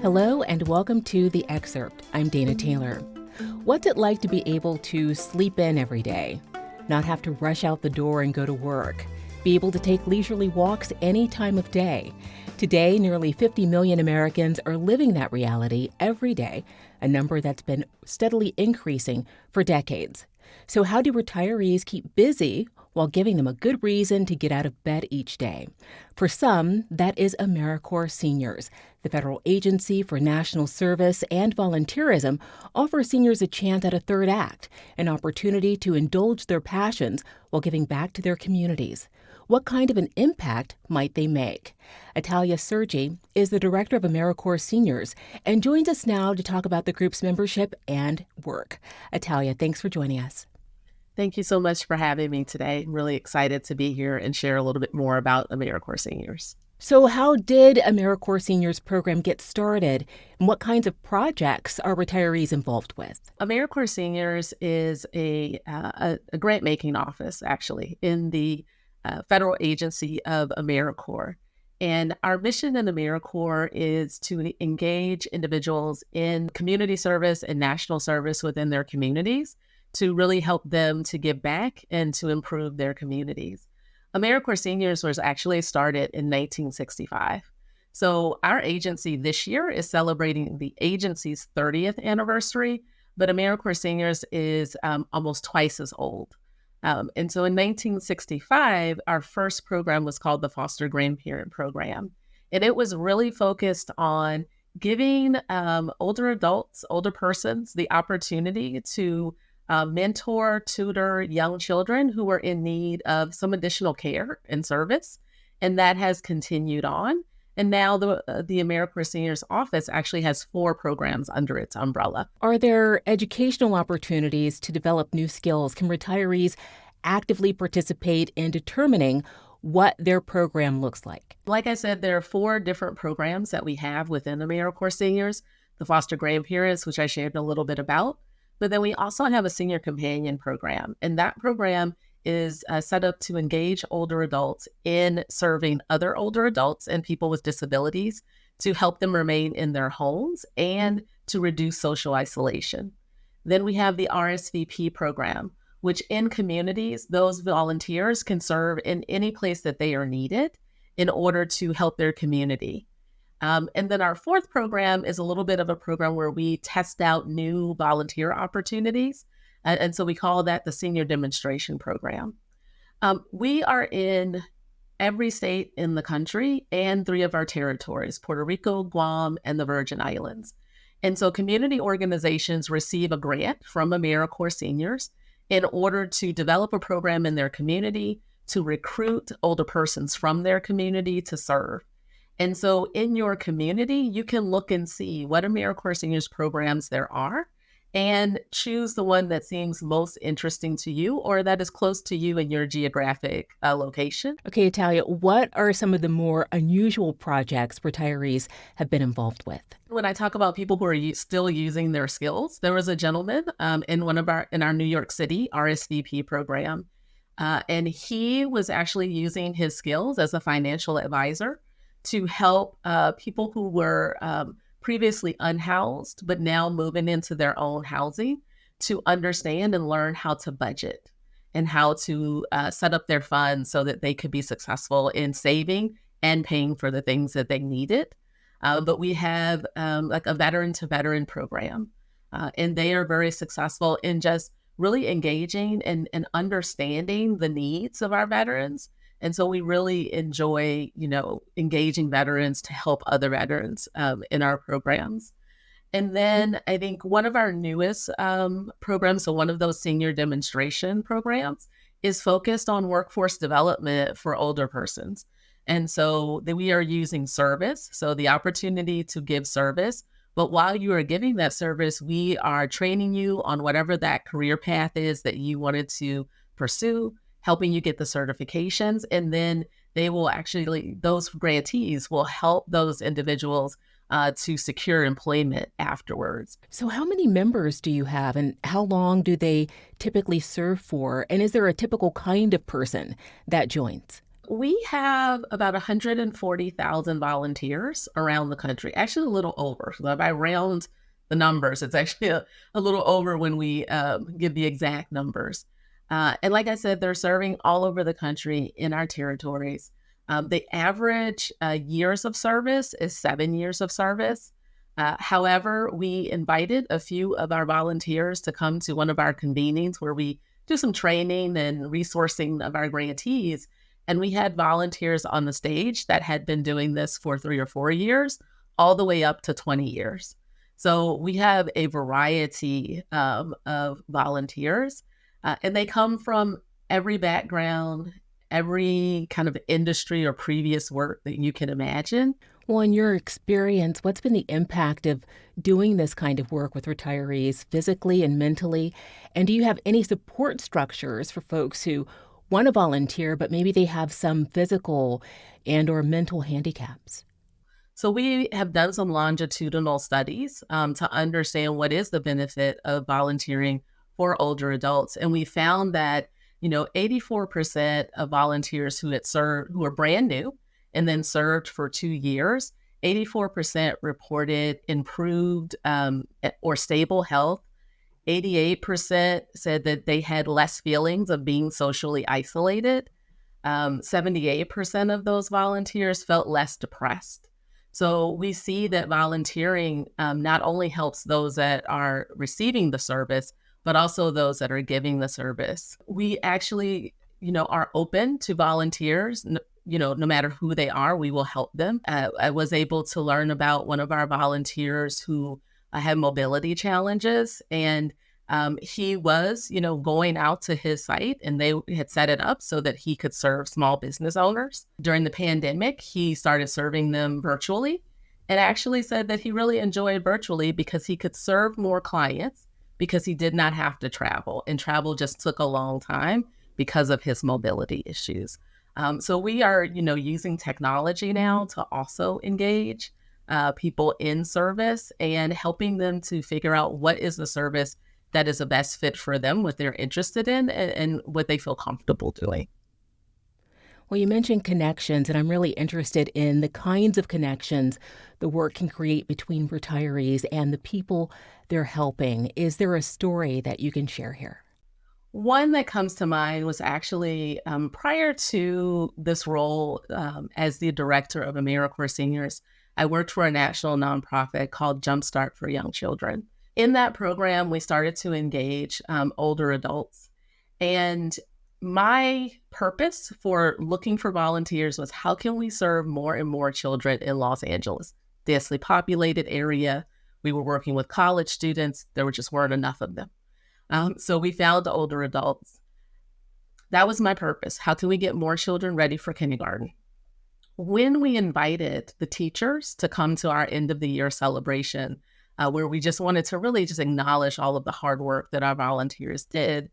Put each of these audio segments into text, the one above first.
Hello and welcome to The Excerpt. I'm Dana Taylor. What's it like to be able to sleep in every day? Not have to rush out the door and go to work? Be able to take leisurely walks any time of day? Today, nearly 50 million Americans are living that reality every day, a number that's been steadily increasing for decades. So how do retirees keep busy while giving them a good reason to get out of bed each day? For some, that is AmeriCorps Seniors. The federal agency for national service and volunteerism offers seniors a chance at a third act, an opportunity to indulge their passions while giving back to their communities. What kind of an impact might they make? Italia Sergi is the director of AmeriCorps Seniors and joins us now to talk about the group's membership and work. Italia, thanks for joining us. Thank you so much for having me today. I'm really excited to be here and share a little bit more about AmeriCorps Seniors. So how did AmeriCorps Seniors program get started, and what kinds of projects are retirees involved with? AmeriCorps Seniors is a grant-making office, actually, in the federal agency of AmeriCorps. And our mission in AmeriCorps is to engage individuals in community service and national service within their communities to really help them to give back and to improve their communities. AmeriCorps Seniors was actually started in 1965. So our agency this year is celebrating the agency's 30th anniversary, but AmeriCorps Seniors is almost twice as old. And so in 1965, our first program was called the Foster Grandparent Program. And it was really focused on giving older adults, older persons, the opportunity to mentor, tutor young children who were in need of some additional care and service. And that has continued on. And now the AmeriCorps Seniors Office actually has 4 programs under its umbrella. Are there educational opportunities to develop new skills? Can retirees actively participate in determining what their program looks like? Like I said, there are 4 different programs that we have within AmeriCorps Seniors. The Foster Grandparents, which I shared a little bit about. But then we also have a Senior Companion program. And that program is set up to engage older adults in serving other older adults and people with disabilities to help them remain in their homes and to reduce social isolation. Then we have the RSVP program, which in communities, those volunteers can serve in any place that they are needed in order to help their community. And then our 4th program is a little bit of a program where we test out new volunteer opportunities. And so we call that the Senior Demonstration Program. We are in every state in the country and 3 of our territories, Puerto Rico, Guam, and the Virgin Islands. And so community organizations receive a grant from AmeriCorps Seniors in order to develop a program in their community, to recruit older persons from their community to serve. And so in your community, you can look and see what AmeriCorps Seniors programs there are and choose the one that seems most interesting to you or that is close to you in your geographic location. Okay, Italia, what are some of the more unusual projects retirees have been involved with? When I talk about people who are still using their skills, there was a gentleman in our New York City RSVP program, and he was actually using his skills as a financial advisor to help people who were previously unhoused, but now moving into their own housing to understand and learn how to budget and how to set up their funds so that they could be successful in saving and paying for the things that they needed. But we have like a veteran to veteran program, and they are very successful in just really engaging and understanding the needs of our veterans. And so we really enjoy, engaging veterans to help other veterans in our programs. And then I think one of our newest programs, so one of those senior demonstration programs, is focused on workforce development for older persons. And so we are using service, so the opportunity to give service. But while you are giving that service, we are training you on whatever that career path is that you wanted to pursue, helping you get the certifications, and then those grantees will help those individuals to secure employment afterwards. So how many members do you have, and how long do they typically serve for? And is there a typical kind of person that joins? We have about 140,000 volunteers around the country, actually a little over. So if I round the numbers, it's actually a little over when we give the exact numbers. And like I said, they're serving all over the country in our territories. The average years of service is 7 years of service. However, we invited a few of our volunteers to come to one of our convenings where we do some training and resourcing of our grantees. And we had volunteers on the stage that had been doing this for 3 or 4 years, all the way up to 20 years. So we have a variety of volunteers, and they come from every background, every kind of industry or previous work that you can imagine. Well, in your experience, what's been the impact of doing this kind of work with retirees physically and mentally? And do you have any support structures for folks who want to volunteer, but maybe they have some physical and or mental handicaps? So we have done some longitudinal studies to understand what is the benefit of volunteering for older adults, and we found that 84% of volunteers who had served, who were brand new and then served for 2 years, 84% reported improved or stable health. 88% said that they had less feelings of being socially isolated. 78% of those volunteers felt less depressed. So we see that volunteering not only helps those that are receiving the service, but also those that are giving the service. We actually, are open to volunteers. No matter who they are, we will help them. I was able to learn about one of our volunteers who had mobility challenges, and he was, going out to his site, and they had set it up so that he could serve small business owners. During the pandemic, he started serving them virtually and actually said that he really enjoyed virtually because he could serve more clients because he did not have to travel, and travel just took a long time because of his mobility issues. So we are, using technology now to also engage people in service and helping them to figure out what is the service that is the best fit for them, what they're interested in, and what they feel comfortable doing. Well, you mentioned connections, and I'm really interested in the kinds of connections the work can create between retirees and the people they're helping. Is there a story that you can share here? One that comes to mind was actually prior to this role as the director of AmeriCorps Seniors, I worked for a national nonprofit called Jumpstart for Young Children. In that program, we started to engage older adults. And my purpose for looking for volunteers was how can we serve more and more children in Los Angeles, densely populated area. We were working with college students. There just weren't enough of them. So we found the older adults. That was my purpose. How can we get more children ready for kindergarten? When we invited the teachers to come to our end of the year celebration, where we just wanted to really just acknowledge all of the hard work that our volunteers did,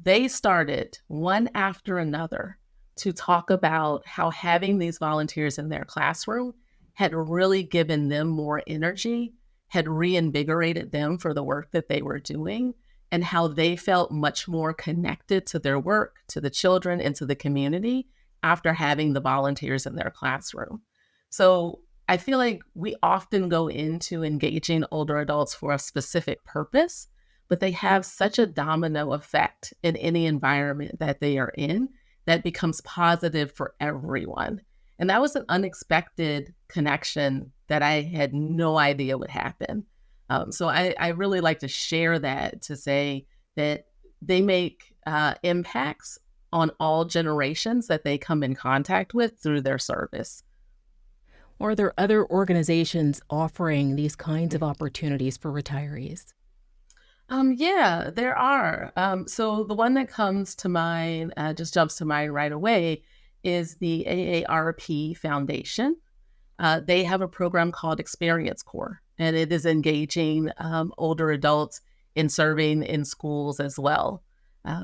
they started one after another to talk about how having these volunteers in their classroom had really given them more energy, had reinvigorated them for the work that they were doing, and how they felt much more connected to their work, to the children, and to the community after having the volunteers in their classroom. So I feel like we often go into engaging older adults for a specific purpose, but they have such a domino effect in any environment that they are in that becomes positive for everyone. And that was an unexpected connection that I had no idea would happen. So I really like to share that to say that they make impacts on all generations that they come in contact with through their service. Or are there other organizations offering these kinds of opportunities for retirees? Yeah, there are. So the one that comes to mind, just jumps to mind right away, is the AARP Foundation. They have a program called Experience Corps, and it is engaging older adults in serving in schools as well.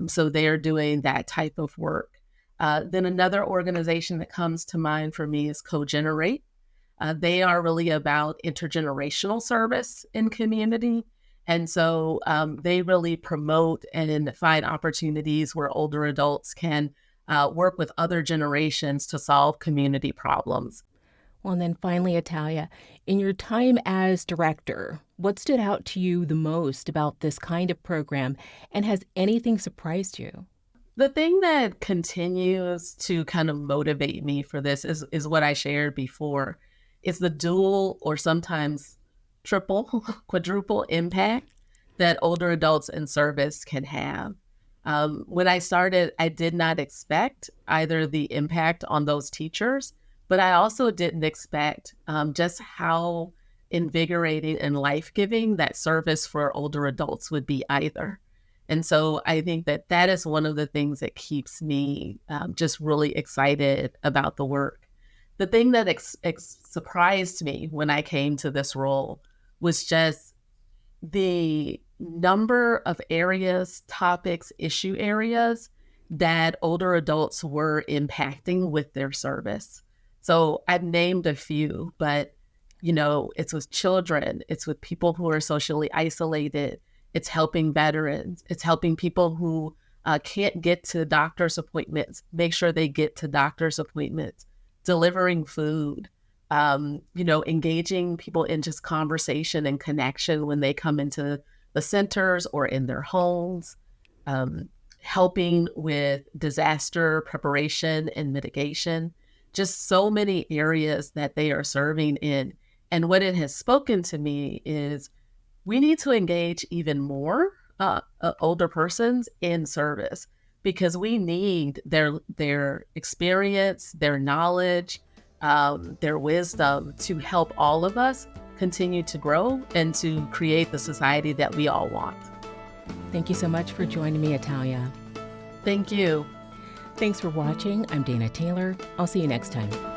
So they are doing that type of work. Then another organization that comes to mind for me is Cogenerate. They are really about intergenerational service in community. And so they really promote and find opportunities where older adults can work with other generations to solve community problems. Well, and then finally, Italia, in your time as director, what stood out to you the most about this kind of program, and has anything surprised you? The thing that continues to kind of motivate me for this is what I shared before, is the dual or sometimes triple, quadruple impact that older adults in service can have. When I started, I did not expect either the impact on those teachers, but I also didn't expect just how invigorating and life-giving that service for older adults would be either. And so I think that that is one of the things that keeps me just really excited about the work. The thing that surprised me when I came to this role was just the number of areas, topics, issue areas that older adults were impacting with their service. So I've named a few, but it's with children, it's with people who are socially isolated, it's helping veterans, it's helping people who can't get to doctor's appointments, make sure they get to doctor's appointments, delivering food, engaging people in just conversation and connection when they come into the centers or in their homes, helping with disaster preparation and mitigation, just so many areas that they are serving in. And what it has spoken to me is we need to engage even more older persons in service, because we need their experience, their knowledge, their wisdom to help all of us continue to grow and to create the society that we all want. Thank you so much for joining me, Italia. Thank you. Thanks for watching. I'm Dana Taylor. I'll see you next time.